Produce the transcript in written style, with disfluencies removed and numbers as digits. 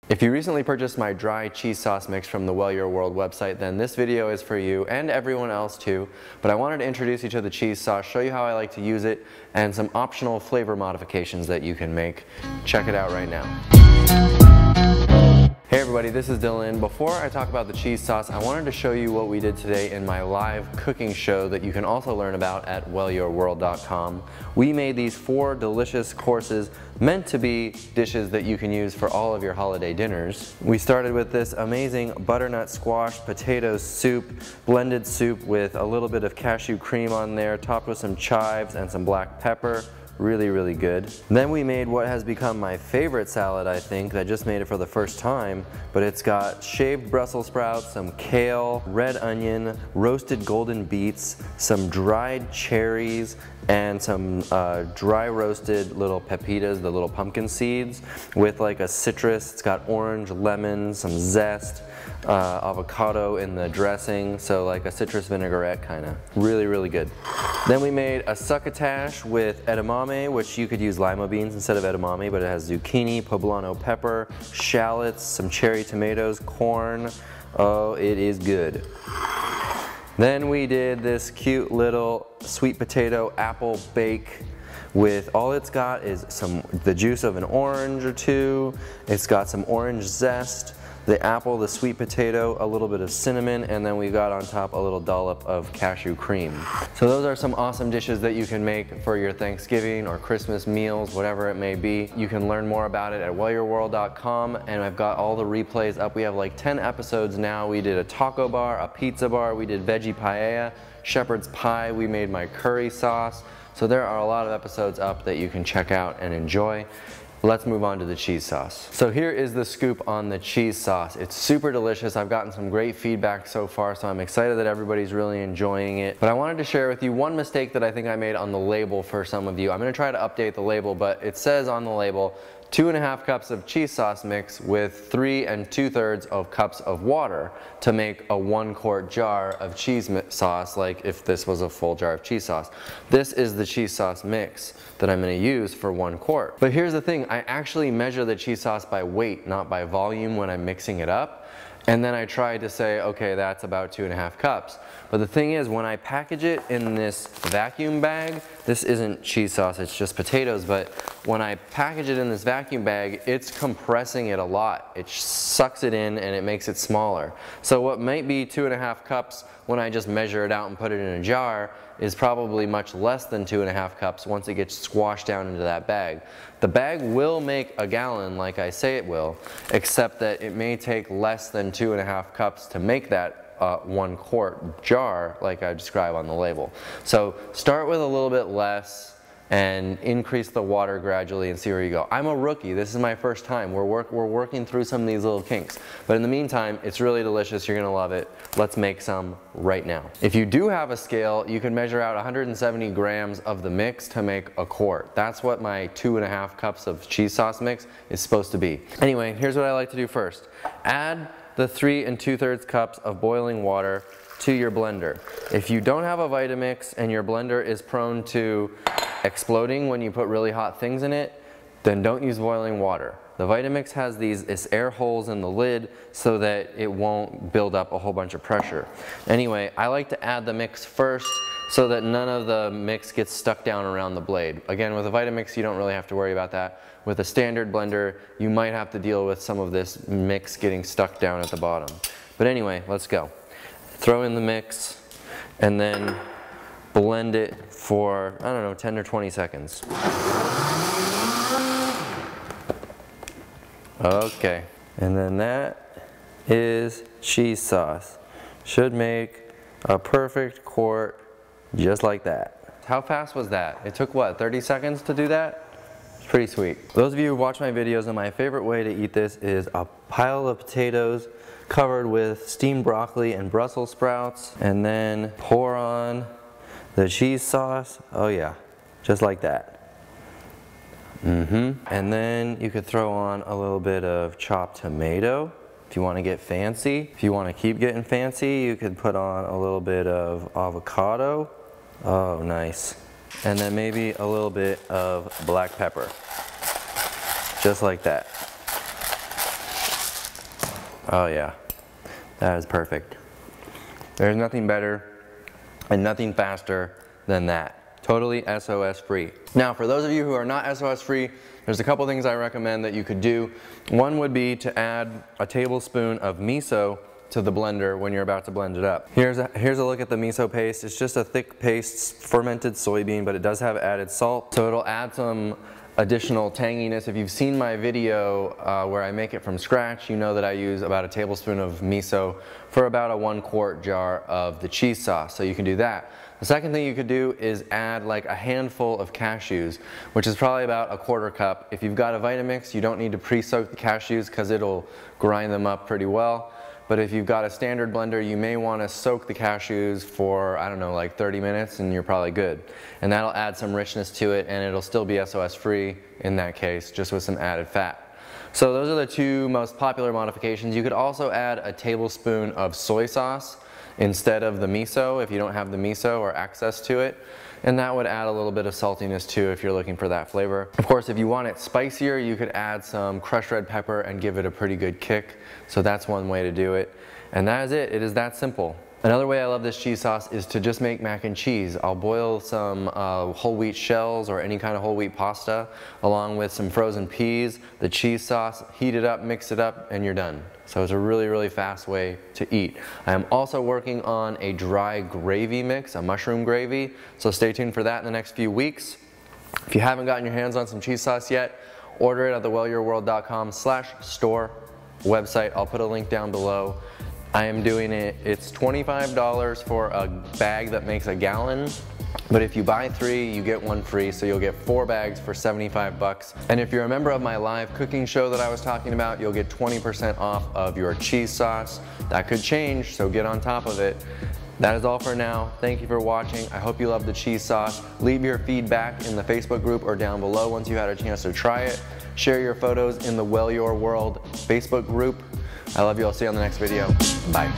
If you recently purchased my dry cheese sauce mix from the Well Your World website, then this video is for you and everyone else too. But I wanted to introduce you to the cheese sauce, show you how I like to use it, and some optional flavor modifications that you can make. Check it out right now. Hey everybody, this is Dylan. Before I talk about the cheese sauce, I wanted to show you what we did today in my live cooking show that you can also learn about at wellyourworld.com. We made these 4 delicious courses meant to be dishes that you can use for all of your holiday dinners. We started with this amazing butternut squash potato soup, blended soup with a little bit of cashew cream on there, topped with some chives and some black pepper. Really, really good. Then we made what has become my favorite salad, I think. I just made it for the first time, but it's got shaved Brussels sprouts, some kale, red onion, roasted golden beets, some dried cherries, and some dry roasted little pepitas, the little pumpkin seeds, with like a citrus. It's got orange, lemon, some zest, avocado in the dressing, so like a citrus vinaigrette kind of. Really, really good. Then we made a succotash with edamame, which you could use lima beans instead of edamame, but it has zucchini, poblano pepper, shallots, some cherry tomatoes, corn. Oh, it is good. Then we did this cute little sweet potato apple bake with, all it's got is the juice of an orange or two. It's got some orange zest, the apple, the sweet potato, a little bit of cinnamon, and then we got on top a little dollop of cashew cream. So those are some awesome dishes that you can make for your Thanksgiving or Christmas meals, whatever it may be. You can learn more about it at wellyourworld.com, and I've got all the replays up. We have like 10 episodes now. We did a taco bar, a pizza bar, we did veggie paella, shepherd's pie, we made my curry sauce. So there are a lot of episodes up that you can check out and enjoy. Let's move on to the cheese sauce. So here is the scoop on the cheese sauce. It's super delicious. I've gotten some great feedback so far, so I'm excited that everybody's really enjoying it. But I wanted to share with you one mistake that I think I made on the label for some of you. I'm gonna try to update the label, but it says on the label, 2½ cups of cheese sauce mix with 3 2/3 of cups of water to make a 1 quart jar of cheese sauce, like if this was a full jar of cheese sauce. This is the cheese sauce mix that I'm going to use for 1 quart. But here's the thing, I actually measure the cheese sauce by weight, not by volume when I'm mixing it up. And then I try to say, okay, that's about 2½ cups. But the thing is, when I package it in this vacuum bag, this isn't cheese sauce, it's just potatoes, but when I package it in this vacuum bag, it's compressing it a lot. It sucks it in and it makes it smaller. So what might be 2½ cups when I just measure it out and put it in a jar is probably much less than 2½ cups once it gets squashed down into that bag. The bag will make a gallon like I say it will, except that it may take less than 2½ cups to make that 1 quart jar like I describe on the label. So start with a little bit less and increase the water gradually and see where you go. I'm a rookie, this is my first time. We're working through some of these little kinks. But in the meantime, it's really delicious, you're gonna love it. Let's make some right now. If you do have a scale, you can measure out 170 grams of the mix to make a quart. That's what my 2½ cups of cheese sauce mix is supposed to be. Anyway, here's what I like to do first. Add the 3 2/3 cups of boiling water to your blender. If you don't have a Vitamix and your blender is prone to exploding when you put really hot things in it, then don't use boiling water. The Vitamix has these air holes in the lid so that it won't build up a whole bunch of pressure. Anyway, I like to add the mix first so that none of the mix gets stuck down around the blade. Again, with a Vitamix, you don't really have to worry about that. With a standard blender, you might have to deal with some of this mix getting stuck down at the bottom. But anyway, let's go. Throw in the mix and then blend it for, I don't know, 10 or 20 seconds. Okay, and then that is cheese sauce. Should make a perfect quart just like that. How fast was that? It took what, 30 seconds to do that? It's pretty sweet. Those of you who watch my videos, and my favorite way to eat this is a pile of potatoes covered with steamed broccoli and Brussels sprouts, and then pour on the cheese sauce. Oh yeah, just like that. And then you could throw on a little bit of chopped tomato if you want to get fancy. If you want to keep getting fancy, you could put on a little bit of avocado. Oh, nice. And then maybe a little bit of black pepper. Just like that. Oh yeah, that is perfect. There's nothing better and nothing faster than that. Totally SOS free. Now, for those of you who are not SOS free, there's a couple things I recommend that you could do. One would be to add a tablespoon of miso to the blender when you're about to blend it up. Here's a look at the miso paste. It's just a thick paste, fermented soybean, but it does have added salt, so it'll add some additional tanginess. If you've seen my video where I make it from scratch, you know that I use about a tablespoon of miso for about a 1 quart jar of the cheese sauce, so you can do that. The second thing you could do is add like a handful of cashews, which is probably about a 1/4 cup. If you've got a Vitamix, you don't need to pre-soak the cashews because it'll grind them up pretty well. But if you've got a standard blender, you may want to soak the cashews for, I don't know, like 30 minutes and you're probably good. And that'll add some richness to it, and it'll still be SOS free in that case, just with some added fat. So those are the two most popular modifications. You could also add a tablespoon of soy sauce instead of the miso if you don't have the miso or access to it. And that would add a little bit of saltiness too if you're looking for that flavor. Of course, if you want it spicier, you could add some crushed red pepper and give it a pretty good kick. So that's one way to do it. And that is it. It is that simple. Another way I love this cheese sauce is to just make mac and cheese. I'll boil some whole wheat shells or any kind of whole wheat pasta along with some frozen peas, the cheese sauce, heat it up, mix it up, and you're done. So it's a really, really fast way to eat. I am also working on a dry gravy mix, a mushroom gravy, so stay tuned for that in the next few weeks. If you haven't gotten your hands on some cheese sauce yet, order it at the wellyourworld.com/store website. I'll put a link down below. I am doing it, it's $25 for a bag that makes a gallon, but if you buy 3, you get 1 free, so you'll get 4 bags for 75 bucks. And if you're a member of my live cooking show that I was talking about, you'll get 20% off of your cheese sauce. That could change, so get on top of it. That is all for now. Thank you for watching. I hope you love the cheese sauce. Leave your feedback in the Facebook group or down below once you had a chance to try it. Share your photos in the Well Your World Facebook group. I love you. I'll see you on the next video. Bye.